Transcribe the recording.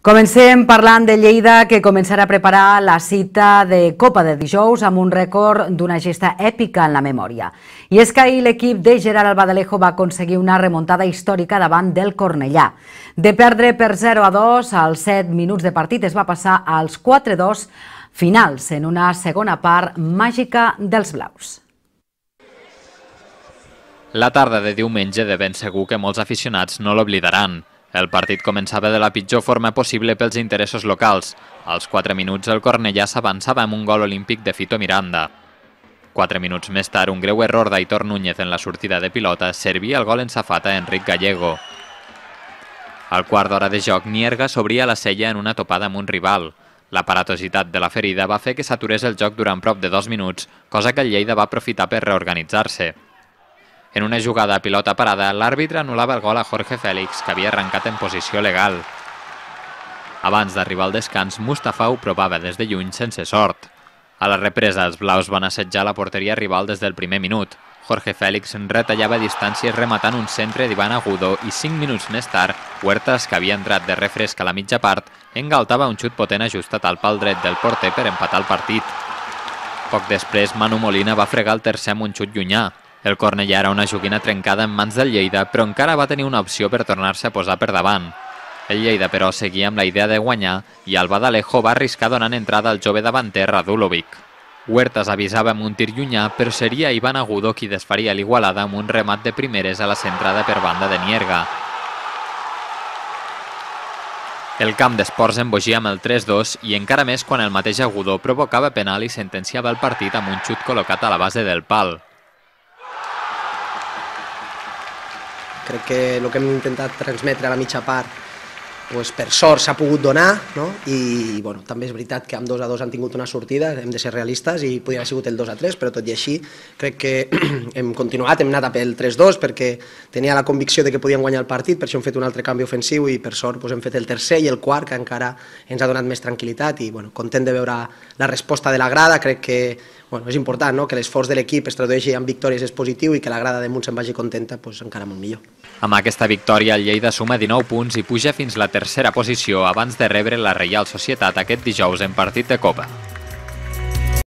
Comencem parlant de Lleida, que començarà a preparar la cita de Copa de dijous amb un rècord d'una gesta èpica en la memòria. I és que ahir l'equip de Gerard Albadalejo va aconseguir una remuntada històrica davant del Cornellà. De perdre per 0-2 als 7 minuts de partit es va passar als 4-2 finals en una segona part màgica dels blaus. La tarda de diumenge de ben segur que molts aficionats no l'oblidaran. El partit començava de la pitjor forma possible pels interessos locals. Als 4 minuts el Cornellà s'avançava amb un gol olímpic de Fito Miranda. 4 minuts més tard, un greu error d'Aitor Núñez en la sortida de pilota servia el gol en safata a Enric Gallego. Al quart d'hora de joc, Nierga s'obria la cella en una topada amb un rival. L'aparatositat de la ferida va fer que s'aturés el joc durant prop de 2 minuts, cosa que el Lleida va aprofitar per reorganitzar-se. En una jugada a pilota parada, l'àrbitre anul·lava el gol a Jorge Félix, que havia arrencat en posició legal. Abans d'arribar al descans, Mustafa ho provava des de lluny sense sort. A la represa, els blaus van assetjar la porteria rival des del primer minut. Jorge Félix retallava distàncies rematant un centre d'Ivan Agudo i 5 minuts més tard, Huertas, que havia entrat de refresc a la mitja part, engaltava un xut potent ajustat al pal dret del porter per empatar el partit. Poc després, Manu Molina va fregar el tercer amb un xut llunyà. El Cornellà era una joguina trencada en mans del Lleida, però encara va tenir una opció per tornar-se a posar per davant. El Lleida, però, seguia amb la idea de guanyar i Albadalejo va arriscar donant entrada al jove davanter Radulovic. Huertas avisava amb un tir llunyà, però seria Ivan Agudo qui desfaria l'Igualada amb un remat de primeres a la centrada per banda de Nierga. El camp d'esports embogia amb el 3-2 i encara més quan el mateix Agudo provocava penal i sentenciava el partit amb un xut col·locat a la base del pal. Crec que el que hem intentat transmetre a la mitja part, per sort s'ha pogut donar, i també és veritat que amb 2-2 han tingut una sortida, hem de ser realistes i podria haver sigut el 2-3, però tot i així crec que hem continuat, hem anat a pel 3-2 perquè tenia la convicció de que podíem guanyar el partit, per això hem fet un altre canvi ofensiu i per sort hem fet el tercer i el quart, que encara ens ha donat més tranquil·litat i content de veure la resposta de la grada. Crec que és important que l'esforç de l'equip es tradueixi en victòries és positiu i que la grada de Munt se'n vagi contenta, encara molt millor. Amb aquesta victòria, el Lleida suma 19 punts i puja fins la tercera posició abans de rebre la Reial Societat aquest dijous en partit de Copa.